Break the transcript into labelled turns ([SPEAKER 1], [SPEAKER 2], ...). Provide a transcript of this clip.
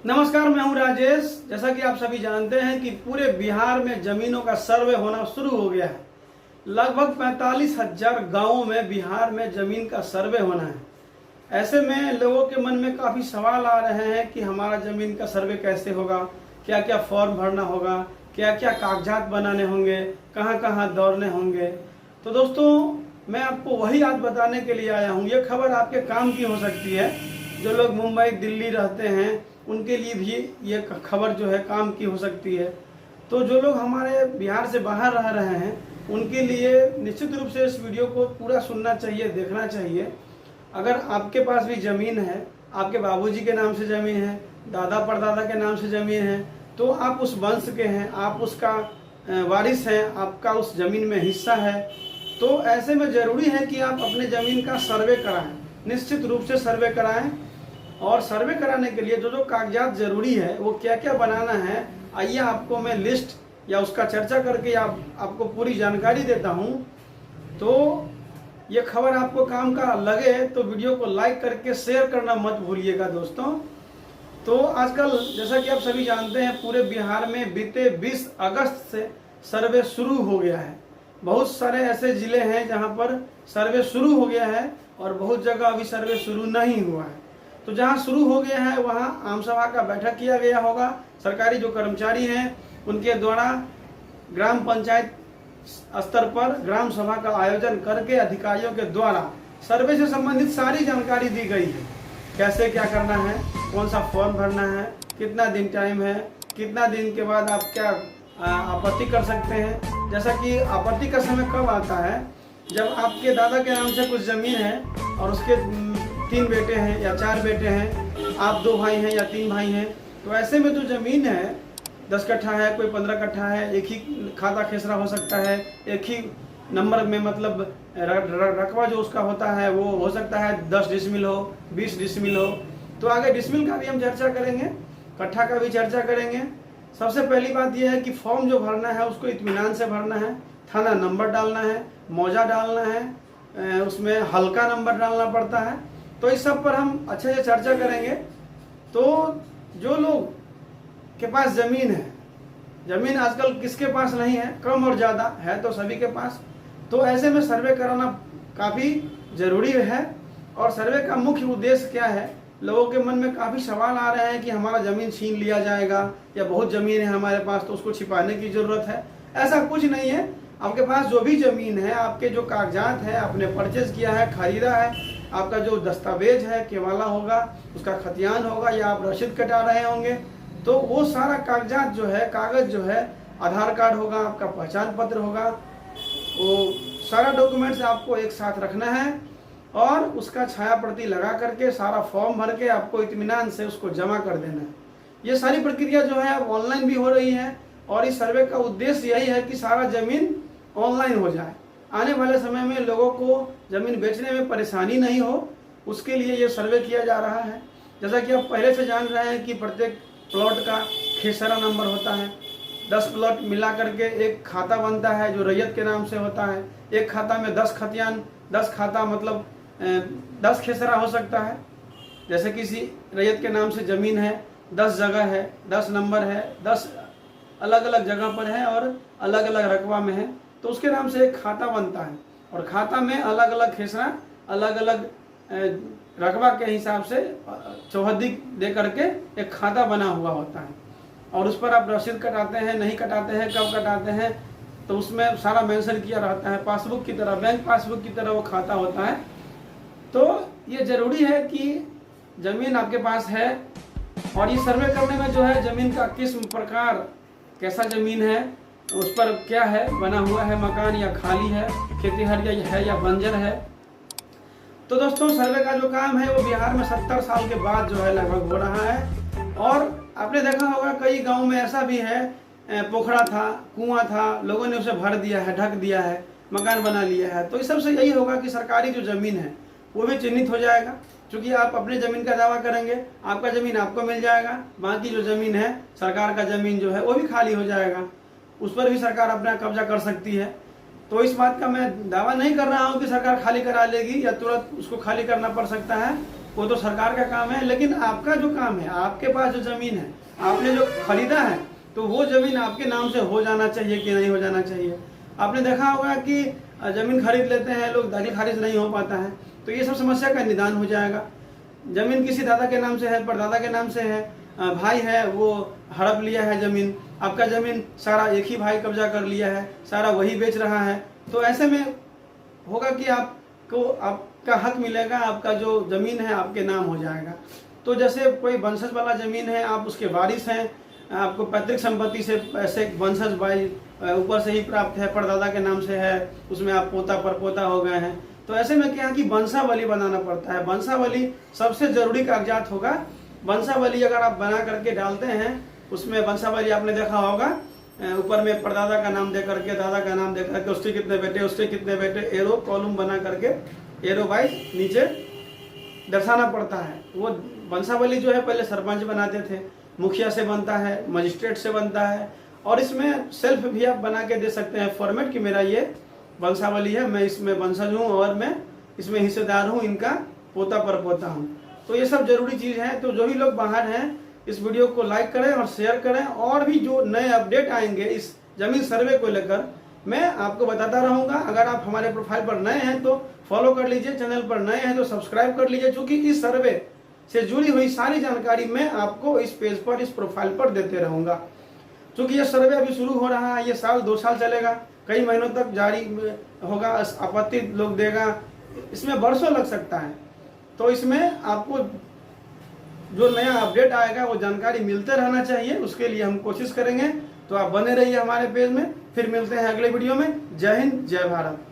[SPEAKER 1] नमस्कार, मैं हूं राजेश। जैसा कि आप सभी जानते हैं कि पूरे बिहार में जमीनों का सर्वे होना शुरू हो गया है। लगभग 45,000 गांवों में बिहार में जमीन का सर्वे होना है। ऐसे में लोगों के मन में काफ़ी सवाल आ रहे हैं कि हमारा ज़मीन का सर्वे कैसे होगा, क्या क्या फॉर्म भरना होगा, क्या क्या कागजात बनाने होंगे, कहाँ कहाँ दौड़ने होंगे। तो दोस्तों, मैं आपको वही आज बताने के लिए आया हूँ। ये खबर आपके काम की हो सकती है। जो लोग मुंबई दिल्ली रहते हैं उनके लिए भी ये खबर जो है काम की हो सकती है। तो जो लोग हमारे बिहार से बाहर रह रहे हैं उनके लिए निश्चित रूप से इस वीडियो को पूरा सुनना चाहिए, देखना चाहिए। अगर आपके पास भी ज़मीन है, आपके बाबूजी के नाम से ज़मीन है, दादा परदादा के नाम से ज़मीन है, तो आप उस वंश के हैं, आप उसका वारिस हैं, आपका उस ज़मीन में हिस्सा है, तो ऐसे में ज़रूरी है कि आप अपने ज़मीन का सर्वे कराएं। निश्चित रूप से सर्वे कराएं। और सर्वे कराने के लिए जो जो कागजात ज़रूरी है वो क्या क्या बनाना है, आइए आपको मैं लिस्ट या उसका चर्चा करके आपको पूरी जानकारी देता हूँ। तो ये खबर आपको काम का लगे तो वीडियो को लाइक करके शेयर करना मत भूलिएगा दोस्तों। तो आजकल जैसा कि आप सभी जानते हैं पूरे बिहार में बीते 20 अगस्त से सर्वे शुरू हो गया है। बहुत सारे ऐसे ज़िले हैं जहां पर सर्वे शुरू हो गया है और बहुत जगह अभी सर्वे शुरू नहीं हुआ है। तो जहां शुरू हो गया है वहां आम सभा का बैठक किया गया होगा। सरकारी जो कर्मचारी हैं उनके द्वारा ग्राम पंचायत स्तर पर ग्राम सभा का आयोजन करके अधिकारियों के द्वारा सर्वे से संबंधित सारी जानकारी दी गई है। कैसे क्या करना है, कौन सा फॉर्म भरना है, कितना दिन टाइम है, कितना दिन के बाद आप क्या आपत्ति कर सकते हैं। जैसा कि आपत्ति का समय कब आता है, जब आपके दादा के नाम से कुछ ज़मीन है और उसके 3 बेटे हैं या 4 बेटे हैं, आप 2 भाई हैं या 3 भाई हैं, तो ऐसे में जो ज़मीन है 10 कट्ठा है, कोई 15 कट्ठा है, एक ही खाता खेसरा हो सकता है, एक ही नंबर में मतलब रकबा जो उसका होता है वो हो सकता है 10 डिसमिल हो, 20 डिसमिल हो। तो आगे डिसमिल का भी हम चर्चा करेंगे, कट्ठा का भी चर्चा करेंगे। सबसे पहली बात यह है कि फॉर्म जो भरना है उसको इत्मीनान से भरना है। थाना नंबर डालना है, मौजा डालना है, उसमें हल्का नंबर डालना पड़ता है। तो इस सब पर हम अच्छे से चर्चा करेंगे। तो जो लोग के पास ज़मीन है, ज़मीन आजकल किसके पास नहीं है, कम और ज़्यादा है तो सभी के पास, तो ऐसे में सर्वे कराना काफ़ी ज़रूरी है। और सर्वे का मुख्य उद्देश्य क्या है, लोगों के मन में काफ़ी सवाल आ रहे हैं कि हमारा ज़मीन छीन लिया जाएगा या बहुत ज़मीन है हमारे पास तो उसको छिपाने की ज़रूरत है। ऐसा कुछ नहीं है। आपके पास जो भी ज़मीन है, आपके जो कागजात है, आपने परचेज किया है, खरीदा है, आपका जो दस्तावेज है, केवाला होगा, उसका खतियान होगा या आप रसीद कटा रहे होंगे, तो वो सारा कागजात जो है, कागज़ जो है, आधार कार्ड होगा, आपका पहचान पत्र होगा, वो सारा डॉक्यूमेंट्स आपको एक साथ रखना है और उसका छाया प्रति लगा करके सारा फॉर्म भर के आपको इत्मीनान से उसको जमा कर देना है। ये सारी प्रक्रिया जो है अब ऑनलाइन भी हो रही है और इस सर्वे का उद्देश्य यही है कि सारा ज़मीन ऑनलाइन हो जाए। आने वाले समय में लोगों को ज़मीन बेचने में परेशानी नहीं हो, उसके लिए ये सर्वे किया जा रहा है। जैसा कि आप पहले से जान रहे हैं कि प्रत्येक प्लॉट का खेसरा नंबर होता है। 10 प्लॉट मिला करके एक खाता बनता है जो रैयत के नाम से होता है। एक खाता में 10 खतियान, 10 खाता मतलब 10 खेसरा हो सकता है। जैसे किसी रैयत के नाम से ज़मीन है, 10 जगह है, 10 नंबर है, 10 अलग अलग जगह पर है और अलग अलग रकबा में है, तो उसके नाम से एक खाता बनता है। और खाता में अलग अलग खेसरा, अलग अलग रकबा के हिसाब से चौहद्दी दे करके एक खाता बना हुआ होता है। और उस पर आप रसीद कटाते हैं, नहीं कटाते हैं, कब कटाते हैं, तो उसमें सारा मेंशन किया रहता है। पासबुक की तरह, बैंक पासबुक की तरह वो खाता होता है। तो ये ज़रूरी है कि ज़मीन आपके पास है। और ये सर्वे करने में जो है ज़मीन का किस प्रकार, कैसा ज़मीन है, उस पर क्या है, बना हुआ है मकान या खाली है, खेतीहर है या बंजर है। तो दोस्तों, सर्वे का जो काम है वो बिहार में 70 साल के बाद जो है लगभग हो रहा है। और आपने देखा होगा कई गांव में ऐसा भी है, पोखरा था, कुआं था, लोगों ने उसे भर दिया है, ढक दिया है, मकान बना लिया है। तो इस सबसे यही होगा कि सरकारी जो ज़मीन है वो भी चिन्हित हो जाएगा। क्योंकि आप अपने ज़मीन का दावा करेंगे, आपका ज़मीन आपको मिल जाएगा, बाकी जो ज़मीन है सरकार का ज़मीन जो है वो भी खाली हो जाएगा, उस पर भी सरकार अपना कब्जा कर सकती है। तो इस बात का मैं दावा नहीं कर रहा हूं कि सरकार खाली करा लेगी या तुरंत उसको खाली करना पड़ सकता है, वो तो सरकार का काम है, लेकिन आपका जो काम है, आपके पास जो जमीन है, आपने जो खरीदा है, तो वो जमीन आपके नाम से हो जाना चाहिए कि नहीं हो जाना चाहिए। आपने देखा होगा कि जमीन खरीद लेते हैं लोग, दलील खारिज नहीं हो पाता है, तो ये सब समस्या का निदान हो जाएगा। जमीन किसी दादा के नाम से है, परदादा के नाम से है, भाई है वो हड़प लिया है जमीन, आपका जमीन सारा एक ही भाई कब्जा कर लिया है, सारा वही बेच रहा है, तो ऐसे में होगा कि आपको आपका हक मिलेगा, आपका जो जमीन है आपके नाम हो जाएगा। तो जैसे कोई वंशज वाला जमीन है, आप उसके वारिस हैं, आपको पैतृक संपत्ति से ऐसे वंशज भाई ऊपर से ही प्राप्त है, परदादा के नाम से है, उसमें आप पोता परपोता हो गए हैं, तो ऐसे में क्या है कि वंशावली बनाना पड़ता है। वंशावली सबसे जरूरी कागजात होगा। वंशावली अगर आप बना करके डालते हैं, उसमें वंशावली आपने देखा होगा, ऊपर में परदादा का नाम दे करके, दादा का नाम दे करके, उसके कितने बेटे, उसके कितने बेटे, एरो कॉलम बना करके, एरो वाइज नीचे दर्शाना पड़ता है। वो वंशावली जो है पहले सरपंच बनाते थे, मुखिया से बनता है, मजिस्ट्रेट से बनता है, और इसमें सेल्फ भी आप बना के दे सकते हैं फॉर्मेट कि मेरा ये वंशावली है, मैं इसमें वंशज हूँ और मैं इसमें हिस्सेदार हूँ, इनका पोता परपोता हूँ। तो ये सब जरूरी चीज़ है। तो जो भी लोग बाहर हैं, इस वीडियो को लाइक करें और शेयर करें, और भी जो नए अपडेट आएंगे इस जमीन सर्वे को लेकर मैं आपको बताता रहूँगा। अगर आप हमारे प्रोफाइल पर नए हैं तो फॉलो कर लीजिए, चैनल पर नए हैं तो सब्सक्राइब कर लीजिए, क्योंकि इस सर्वे से जुड़ी हुई सारी जानकारी मैं आपको इस पेज पर, इस प्रोफाइल पर देते रहूँगा। क्योंकि ये सर्वे अभी शुरू हो रहा है, ये साल 2 साल चलेगा, कई महीनों तक जारी होगा, आपत्ति लोग देगा, इसमें वर्षों लग सकता है। तो इसमें आपको जो नया अपडेट आएगा वो जानकारी मिलते रहना चाहिए, उसके लिए हम कोशिश करेंगे। तो आप बने रहिए हमारे पेज में। फिर मिलते हैं अगले वीडियो में। जय हिंद, जय भारत।